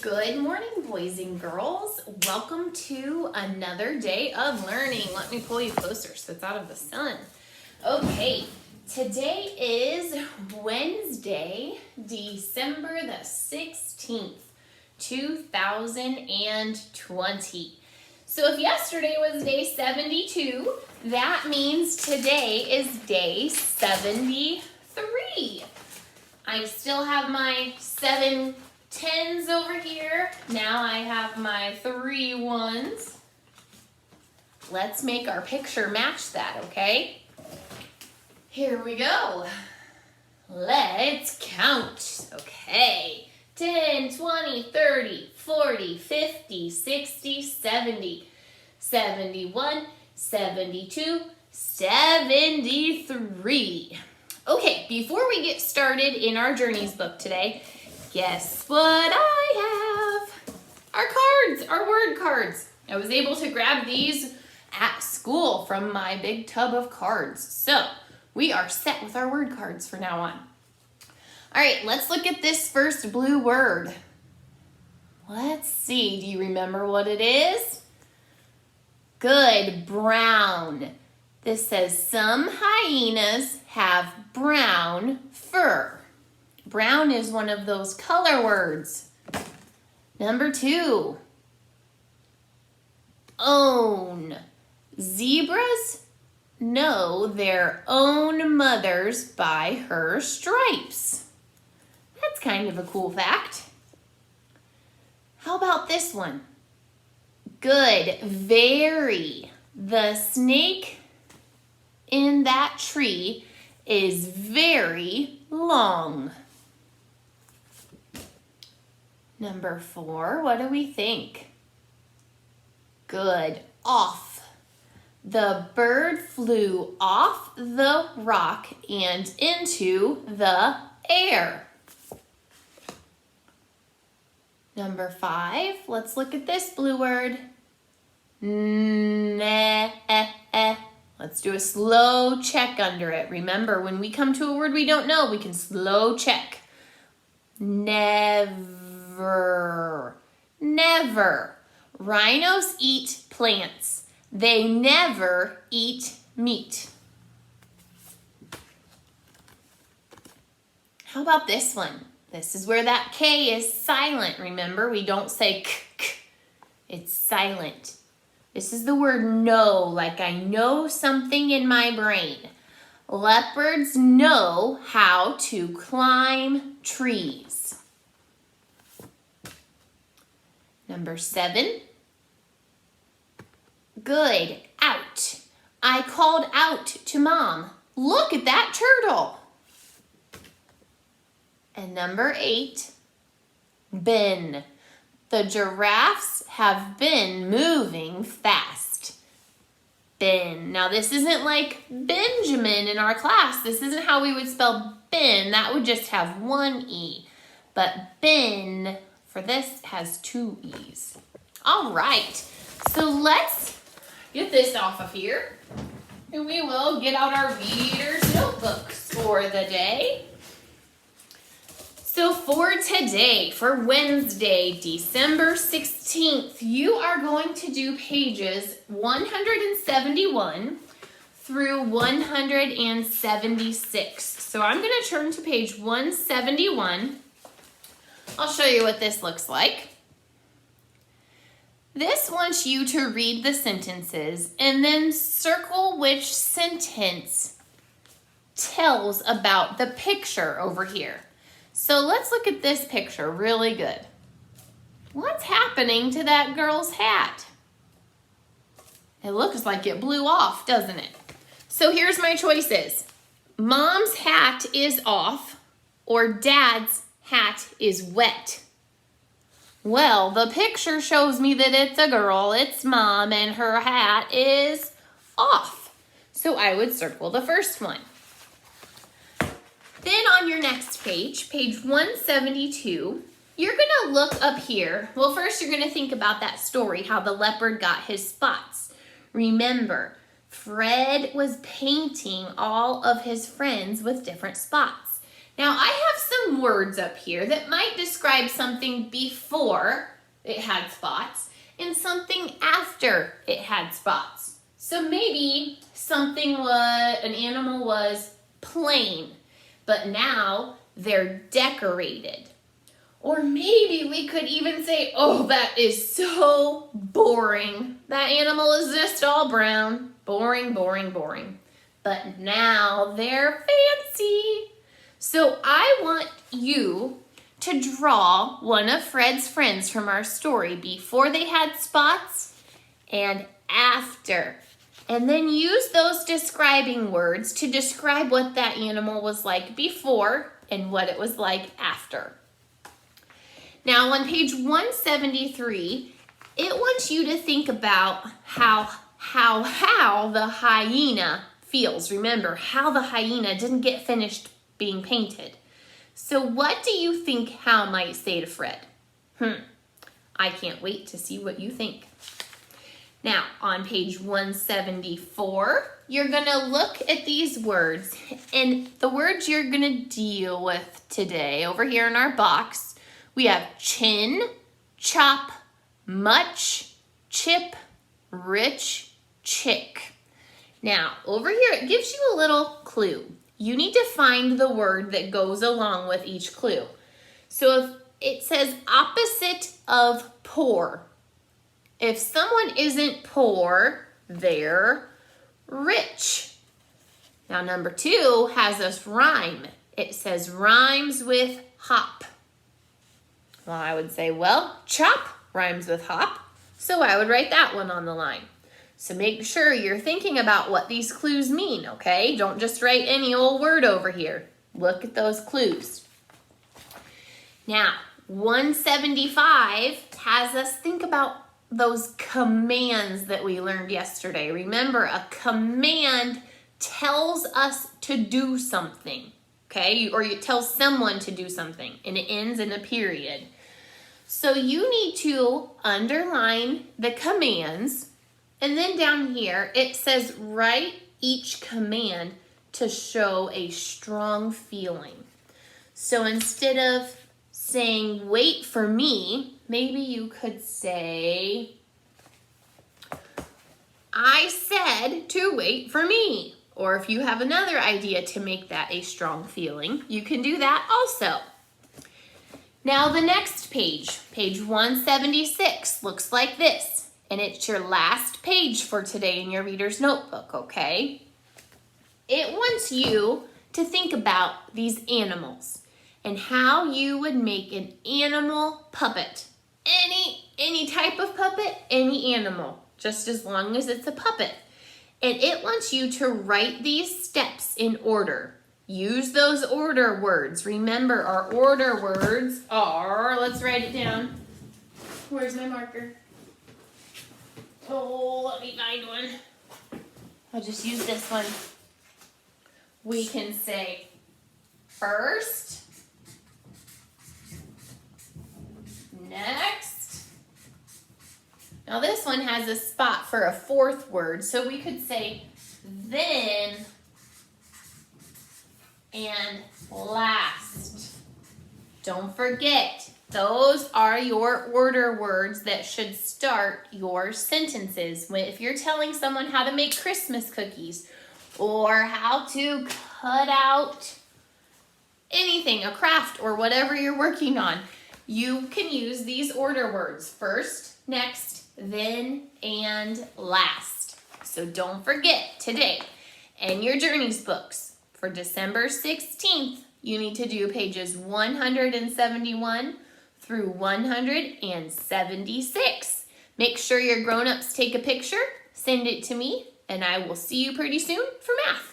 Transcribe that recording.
Good morning, boys and girls. Welcome to another day of learning. Let me pull you closer so it's out of the sun. Okay, today is Wednesday, December the 16th, 2020. So if yesterday was day 72, that means today is day 73. I still have my 7 10s over here. Now I have my 3 1s. Let's make our picture match that, okay? Here we go. Let's count. Okay. 10, 20, 30, 40, 50, 60, 70, 71, 72, 73. Okay, before we get started in our Journeys book today, guess what I have? Our cards, our word cards. I was able to grab these at school from my big tub of cards. So we are set with our word cards for now on. All right, let's look at this first blue word. Let's see, do you remember what it is? Good, brown. This says some hyenas have brown fur. Brown is one of those color words. Number 2, own. Zebras know their own mothers by her stripes. That's kind of a cool fact. How about this one? Good, very. The snake in that tree is very long. Number 4, what do we think? Good, off. The bird flew off the rock and into the air. Number 5, let's look at this blue word. Let's do a slow check under it. Remember, when we come to a word we don't know, we can slow check. Never. Rhinos eat plants. They never eat meat. How about this one? This is where that K is silent. Remember, we don't say k. It's silent. This is the word know, like I know something in my brain. Leopards know how to climb trees. Number 7. Good, out. I called out to Mom. Look at that turtle. And number 8, been. The giraffes have been moving fast. Been. Now this isn't like Benjamin in our class. This isn't how we would spell Ben. That would just have 1 E. But been for this has 2 E's. All right. So let's get this off of here. And we will get out our reader's notebooks for the day. So for today, for Wednesday, December 16th, you are going to do pages 171 through 176. So I'm going to turn to page 171. I'll show you what this looks like. This wants you to read the sentences and then circle which sentence tells about the picture over here. So let's look at this picture really good. What's happening to that girl's hat? It looks like it blew off, doesn't it? So here's my choices. Mom's hat is off or Dad's hat is wet. Well, the picture shows me that it's a girl, it's Mom, and her hat is off. So I would circle the first one. Then on your next page, page 172, you're going to look up here. Well, first you're going to think about that story, how the leopard got his spots. Remember, Fred was painting all of his friends with different spots. Now I have some words up here that might describe something before it had spots and something after it had spots. So maybe an animal was plain, but now they're decorated. Or maybe we could even say, oh, that is so boring. That animal is just all brown. Boring, boring, boring. But now they're fancy. So I want you to draw one of Fred's friends from our story before they had spots and after. And then use those describing words to describe what that animal was like before and what it was like after. Now on page 173, it wants you to think about how the hyena feels. Remember, how the hyena didn't get finished being painted. So what do you think Hal might say to Fred? I can't wait to see what you think. Now, on page 174, you're going to look at these words. And the words you're going to deal with today, over here in our box, we have chin, chop, much, chip, rich, chick. Now, over here, it gives you a little clue. You need to find the word that goes along with each clue. So if it says opposite of poor, if someone isn't poor, they're rich. Now, number 2 has us rhyme. It says rhymes with hop. Well, I would say, well, chop rhymes with hop, so I would write that one on the line. So make sure you're thinking about what these clues mean, okay? Don't just write any old word over here. Look at those clues. Now, 175 has us think about those commands that we learned yesterday. Remember, a command tells us to do something, okay? Or you tell someone to do something, and it ends in a period. So you need to underline the commands. And then down here, it says write each command to show a strong feeling. So instead of saying wait for me, maybe you could say, I said to wait for me. Or if you have another idea to make that a strong feeling, you can do that also. Now the next page, page 176, looks like this. And it's your last page for today in your reader's notebook, okay? It wants you to think about these animals and how you would make an animal puppet. Any type of puppet, any animal, just as long as it's a puppet. And it wants you to write these steps in order. Use those order words. Remember, our order words are, let's write it down. Where's my marker? Oh, let me find one. I'll just use this one. We can say first, next. Now this one has a spot for a 4th word, so we could say then and last. Don't forget, those are your order words that should start your sentences. If you're telling someone how to make Christmas cookies or how to cut out anything, a craft or whatever you're working on, you can use these order words. First, next, then, and last. So don't forget today in your Journeys books for December 16th, you need to do pages 171 through 176. Make sure your grown-ups take a picture, send it to me, and I will see you pretty soon for math.